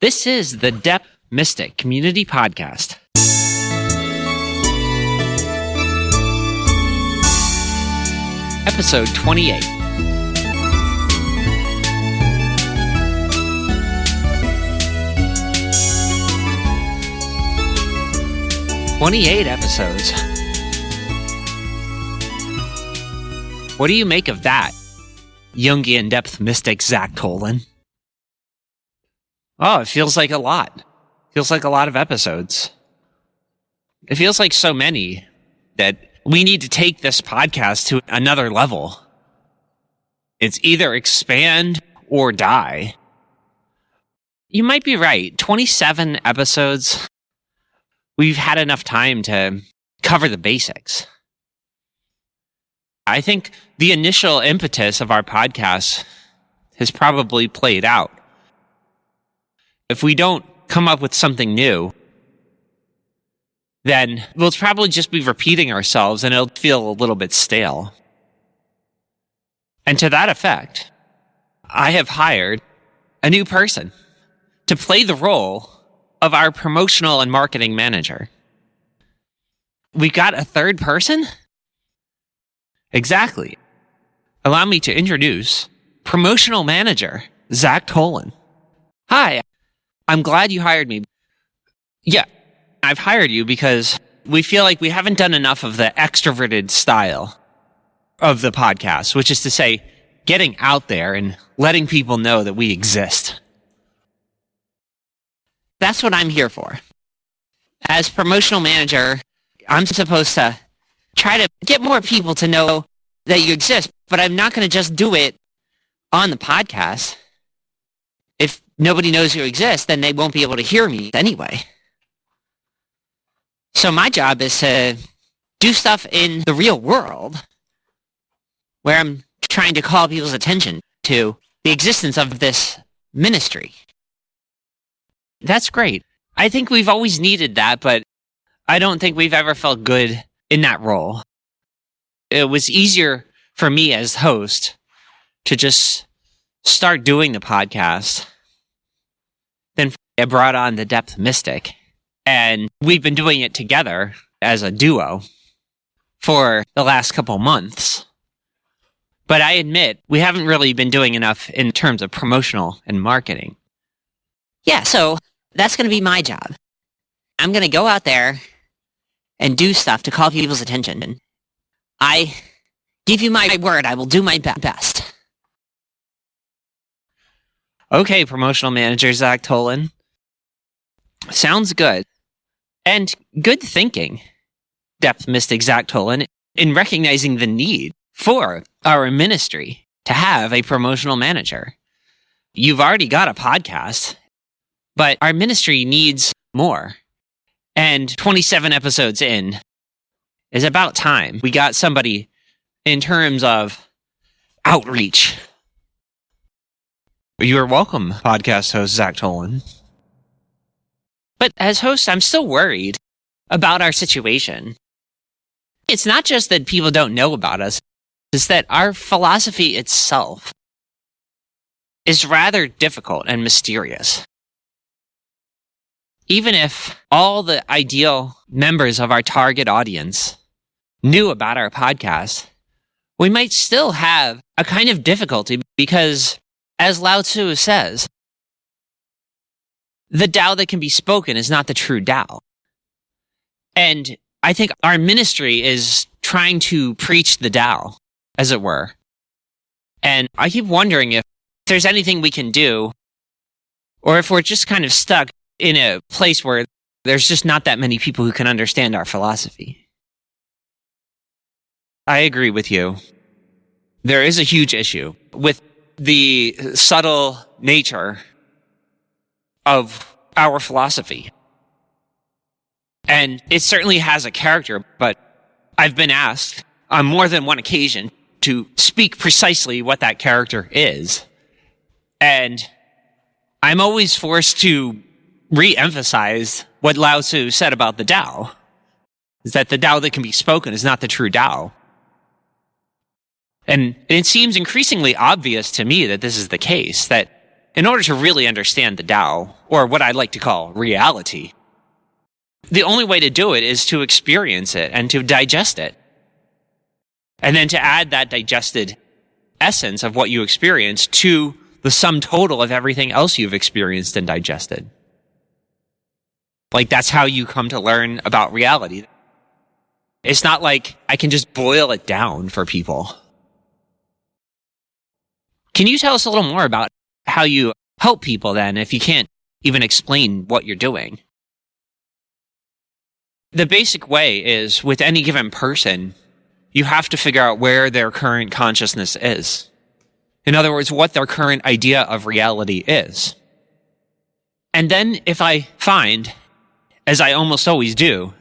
This is the Depth Mystic Community Podcast. Episode 28. Episodes. What do you make of that, Jungian depth mystic Zach Tolan? Oh, it feels like a lot. Feels like a lot of episodes. It feels like so many that we need to take this podcast to another level. It's either expand or die. You might be right. 27 episodes. We've had enough time to cover the basics. I think the initial impetus of our podcast has probably played out. If we don't come up with something new, then we'll probably just be repeating ourselves and it'll feel a little bit stale. And to that effect, I have hired a new person to play the role of our Promotional and Marketing Manager. We got a third person? Exactly. Allow me to introduce Promotional Manager Zach Tolan. Hi, I'm glad you hired me. Yeah, I've hired you because we feel like we haven't done enough of the extroverted style of the podcast, which is to say, getting out there and letting people know that we exist. That's what I'm here for. As promotional manager, I'm supposed to try to get more people to know that you exist, but I'm not going to just do it on the podcast. If nobody knows you exist, then they won't be able to hear me anyway. So my job is to do stuff in the real world where I'm trying to call people's attention to the existence of this ministry. That's great. I think we've always needed that, but I don't think we've ever felt good in that role. It was easier for me as host to just start doing the podcast. Then I brought on the Depth Mystic, and we've been doing it together as a duo for the last couple months. But I admit, we haven't really been doing enough in terms of promotional and marketing. Yeah, so that's going to be my job. I'm going to go out there and do stuff to call people's attention. I give you my word, I will do my best. Okay, Promotional Manager Zach Tolan. Sounds good. And good thinking, Depth Mystic Zach Tolan, in recognizing the need for our ministry to have a promotional manager. You've already got a podcast, but our ministry needs more. And 27 episodes in is about time we got somebody in terms of outreach. You are welcome, podcast host Zach Tolan. But as host, I'm still worried about our situation. It's not just that people don't know about us, it's that our philosophy itself is rather difficult and mysterious. Even if all the ideal members of our target audience knew about our podcast, we might still have a kind of difficulty because, as Lao Tzu says, the Tao that can be spoken is not the true Tao. And I think our ministry is trying to preach the Tao, as it were. And I keep wondering if there's anything we can do, or if we're just kind of stuck in a place where there's just not that many people who can understand our philosophy. I agree with you. There is a huge issue with the subtle nature of our philosophy. And it certainly has a character, but I've been asked on more than one occasion to speak precisely what that character is. And I'm always forced to re-emphasize what Lao Tzu said about the Tao, is that the Tao that can be spoken is not the true Tao. And it seems increasingly obvious to me that this is the case, that in order to really understand the Tao, or what I like to call reality, the only way to do it is to experience it and to digest it. And then to add that digested essence of what you experienced to the sum total of everything else you've experienced and digested. Like, that's how you come to learn about reality. It's not like I can just boil it down for people. Can you tell us a little more about how you help people then, if you can't even explain what you're doing? The basic way is, with any given person, you have to figure out where their current consciousness is. In other words, what their current idea of reality is. And then if I find, as I almost always do,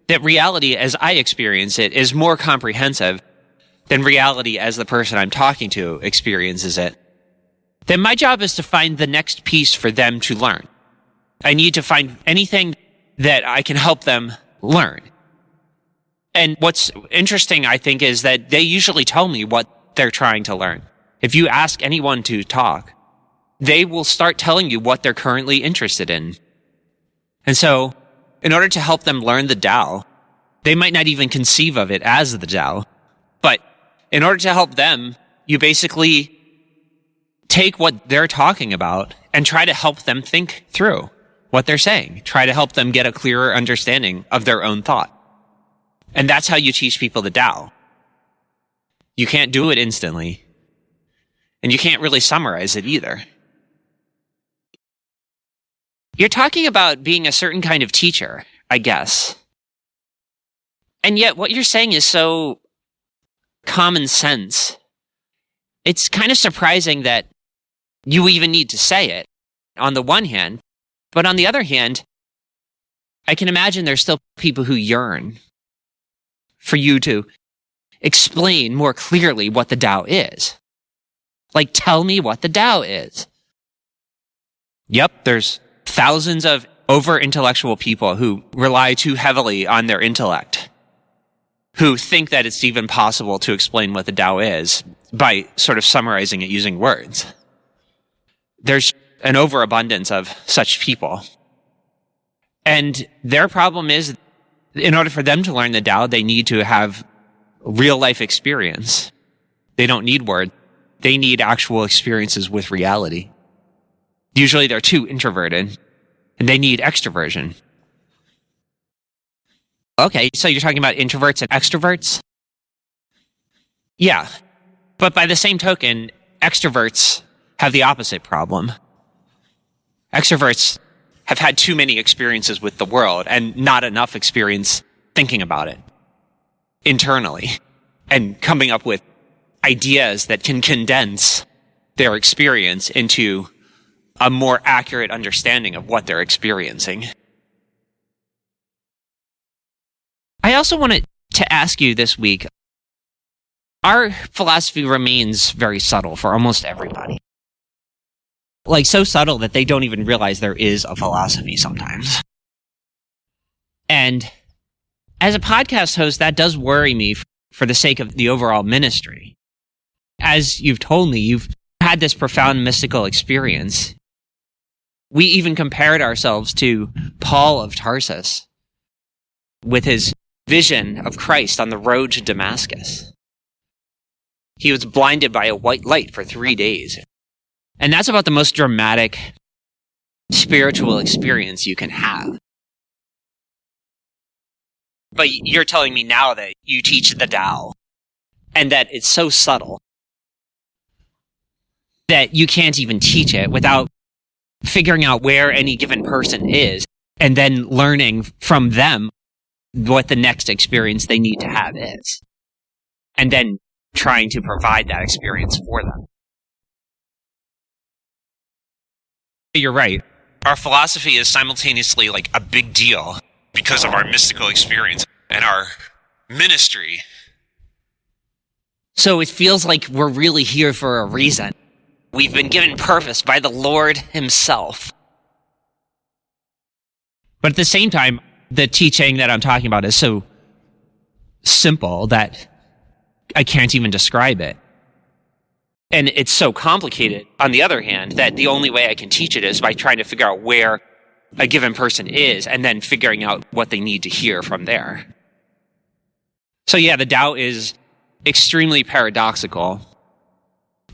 that reality as I experience it is more comprehensive than reality as the person I'm talking to experiences it, then my job is to find the next piece for them to learn. I need to find anything that I can help them learn. And what's interesting, I think, is that they usually tell me what they're trying to learn. If you ask anyone to talk, they will start telling you what they're currently interested in. And so, in order to help them learn the Tao, they might not even conceive of it as the Tao, but in order to help them, you basically take what they're talking about and try to help them think through what they're saying. Try to help them get a clearer understanding of their own thought. And that's how you teach people the Tao. You can't do it instantly. And you can't really summarize it either. You're talking about being a certain kind of teacher, I guess. And yet what you're saying is so common sense. It's kind of surprising that you even need to say it, on the one hand. But on the other hand, I can imagine there's still people who yearn for you to explain more clearly what the Tao is. Like, tell me what the Tao is. Yep, there's thousands of over-intellectual people who rely too heavily on their intellect, who think that it's even possible to explain what the Tao is by sort of summarizing it using words. There's an overabundance of such people. And their problem is, in order for them to learn the Tao, they need to have real-life experience. They don't need words. They need actual experiences with reality. Usually they're too introverted, and they need extroversion. Okay, so you're talking about introverts and extroverts? Yeah, but by the same token, extroverts have the opposite problem. Extroverts have had too many experiences with the world and not enough experience thinking about it internally and coming up with ideas that can condense their experience into a more accurate understanding of what they're experiencing. I also wanted to ask you this week, our philosophy remains very subtle for almost everybody. Like, so subtle that they don't even realize there is a philosophy sometimes. And as a podcast host, that does worry me for the sake of the overall ministry. As you've told me, you've had this profound mystical experience. We even compared ourselves to Paul of Tarsus with his vision of Christ on the road to Damascus. He was blinded by a white light for 3 days. And that's about the most dramatic spiritual experience you can have. But you're telling me now that you teach the Tao, and that it's so subtle that you can't even teach it without figuring out where any given person is, and then learning from them what the next experience they need to have is. And then trying to provide that experience for them. You're right. Our philosophy is simultaneously like a big deal because of our mystical experience and our ministry. So it feels like we're really here for a reason. We've been given purpose by the Lord himself. But at the same time, the teaching that I'm talking about is so simple that I can't even describe it. And it's so complicated, on the other hand, that the only way I can teach it is by trying to figure out where a given person is and then figuring out what they need to hear from there. So yeah, the Tao is extremely paradoxical.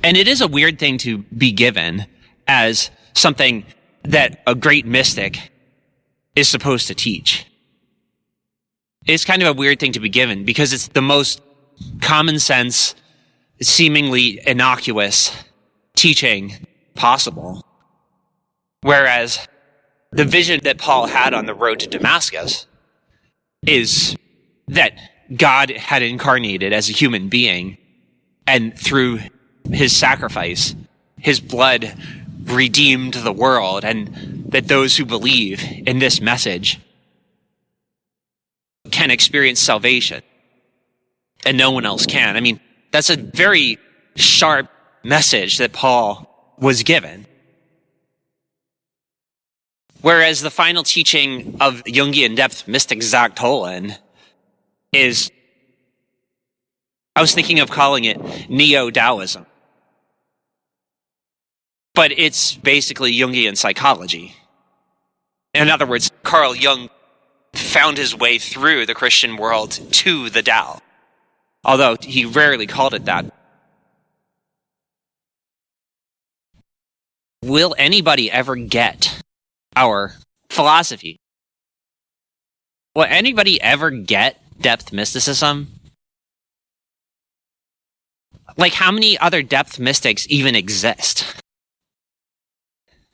And it is a weird thing to be given as something that a great mystic is supposed to teach. It's kind of a weird thing to be given because it's the most common sense, seemingly innocuous teaching possible. Whereas the vision that Paul had on the road to Damascus is that God had incarnated as a human being, and through his sacrifice, his blood redeemed the world, and that those who believe in this message can experience salvation, and no one else can. I mean, that's a very sharp message that Paul was given. Whereas the final teaching of Jungian depth mystic Zach Tolan is, I was thinking of calling it Neo-Taoism. But it's basically Jungian psychology. In other words, Carl Jung found his way through the Christian world to the Tao, although he rarely called it that. Will anybody ever get our philosophy? Will anybody ever get depth mysticism? Like, how many other depth mystics even exist?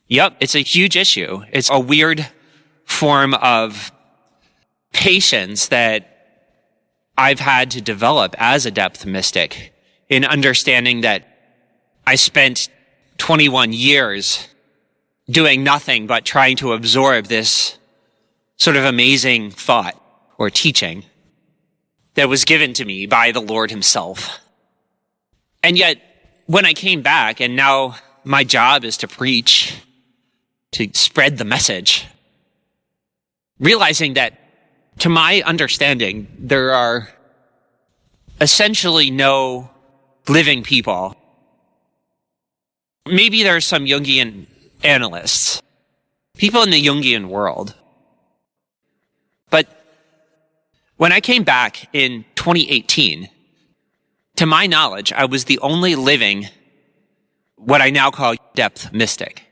Yep, it's a huge issue. It's a weird form of patience that I've had to develop as a depth mystic in understanding that I spent 21 years doing nothing but trying to absorb this sort of amazing thought or teaching that was given to me by the Lord himself. And yet, when I came back, and now my job is to preach, to spread the message, realizing that, to my understanding, there are essentially no living people. Maybe there are some Jungian analysts, people in the Jungian world. But when I came back in 2018, to my knowledge, I was the only living, what I now call depth mystic,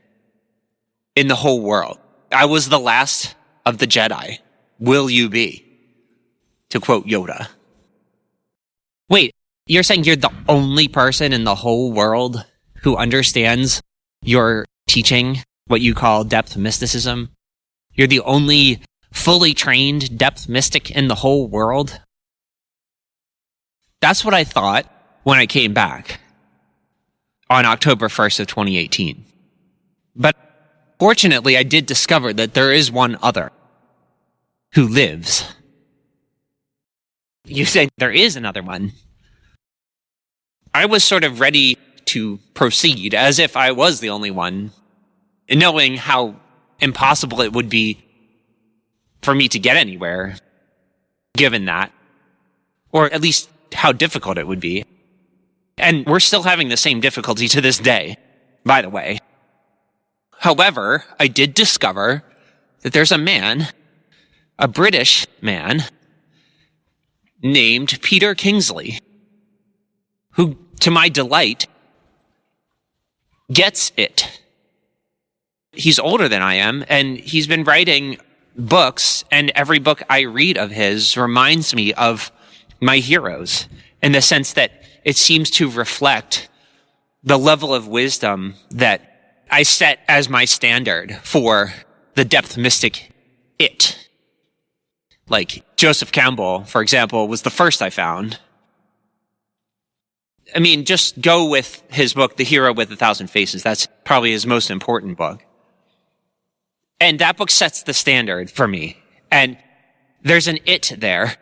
in the whole world. I was the last of the Jedi. Will you be? To quote Yoda. Wait, you're saying you're the only person in the whole world who understands your teaching, what you call depth mysticism? You're the only fully trained depth mystic in the whole world? That's what I thought when I came back on October 1st of 2018. But fortunately, I did discover that there is one other who lives. You say there is another one. I was sort of ready to proceed as if I was the only one, knowing how impossible it would be for me to get anywhere, given that, or at least how difficult it would be. And we're still having the same difficulty to this day, by the way. However, I did discover that there's a man, a British man, named Peter Kingsley, who, to my delight, gets it. He's older than I am, and he's been writing books, and every book I read of his reminds me of my heroes, in the sense that it seems to reflect the level of wisdom that I set as my standard for the depth mystic it. Like Joseph Campbell, for example, was the first I found. I mean, just go with his book, The Hero with a Thousand Faces. That's probably his most important book. And that book sets the standard for me. And there's an it there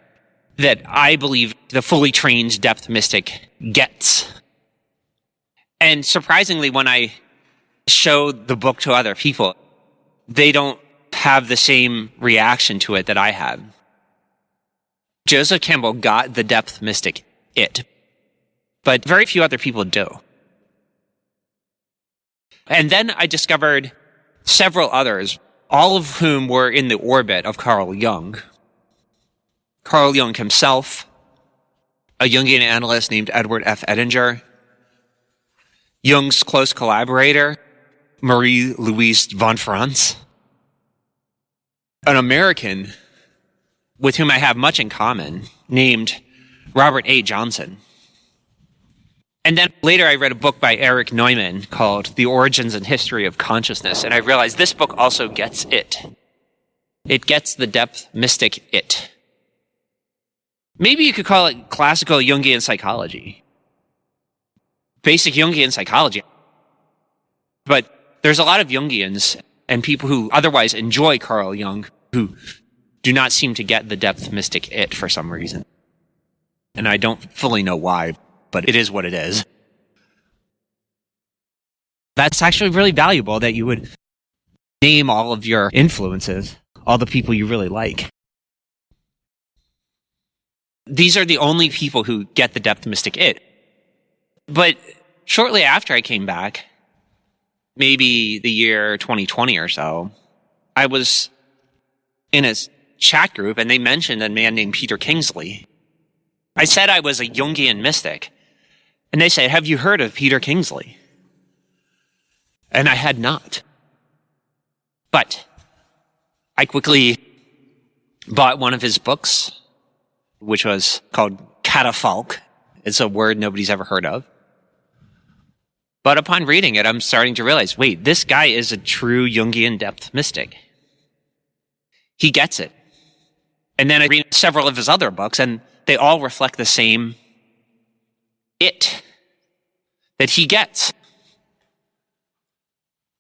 that I believe the fully trained depth mystic gets. And surprisingly, when I show the book to other people, they don't have the same reaction to it that I have. Joseph Campbell got the depth mystic it, but very few other people do. And then I discovered several others, all of whom were in the orbit of Carl Jung. Carl Jung himself, a Jungian analyst named Edward F. Edinger, Jung's close collaborator, Marie-Louise von Franz, an American with whom I have much in common, named Robert A. Johnson. And then later I read a book by Erich Neumann called The Origins and History of Consciousness, and I realized this book also gets it. It gets the depth mystic it. Maybe you could call it classical Jungian psychology. Basic Jungian psychology. But there's a lot of Jungians and people who otherwise enjoy Carl Jung who do not seem to get the depth mystic it for some reason. And I don't fully know why, but it is what it is. That's actually really valuable that you would name all of your influences, all the people you really like. These are the only people who get the depth mystic it. But shortly after I came back, maybe the year 2020 or so, I was in a chat group and they mentioned a man named Peter Kingsley. I said I was a Jungian mystic. And they said, "Have you heard of Peter Kingsley?" And I had not. But I quickly bought one of his books, which was called catafalque. It's a word nobody's ever heard of. But upon reading it, I'm starting to realize, wait, this guy is a true Jungian depth mystic. He gets it. And then I read several of his other books, and they all reflect the same it that he gets.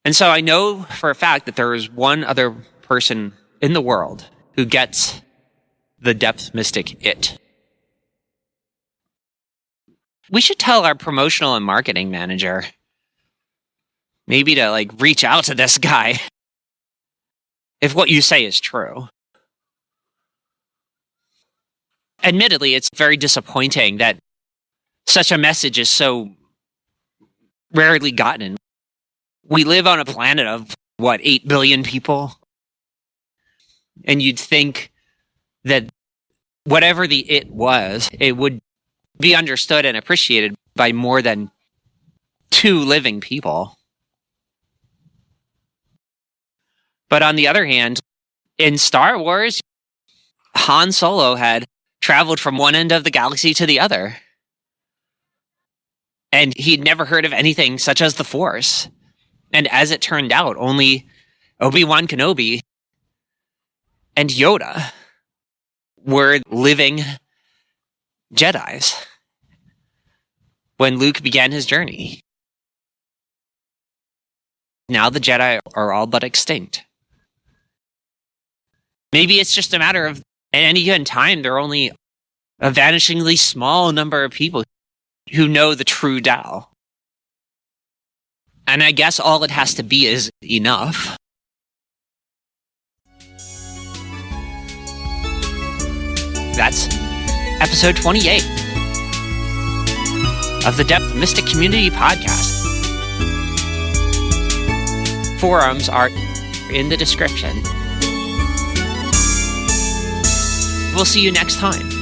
And so I know for a fact that there is one other person in the world who gets the depth mystic it. We should tell our promotional and marketing manager maybe to reach out to this guy if what you say is true. Admittedly, it's very disappointing that such a message is so rarely gotten. We live on a planet of, 8 billion people? And you'd think that whatever the it was, it would be understood and appreciated by more than 2 living people. But on the other hand, in Star Wars, Han Solo had traveled from one end of the galaxy to the other. And he'd never heard of anything such as the Force. And as it turned out, only Obi-Wan Kenobi and Yoda were living Jedis when Luke began his journey. Now the Jedi are all but extinct. Maybe it's just a matter of, at any given time, there are only a vanishingly small number of people who know the true Tao. And I guess all it has to be is enough. That's episode 28 of the Depth Mystic Community Podcast. Forums are in the description. We'll see you next time.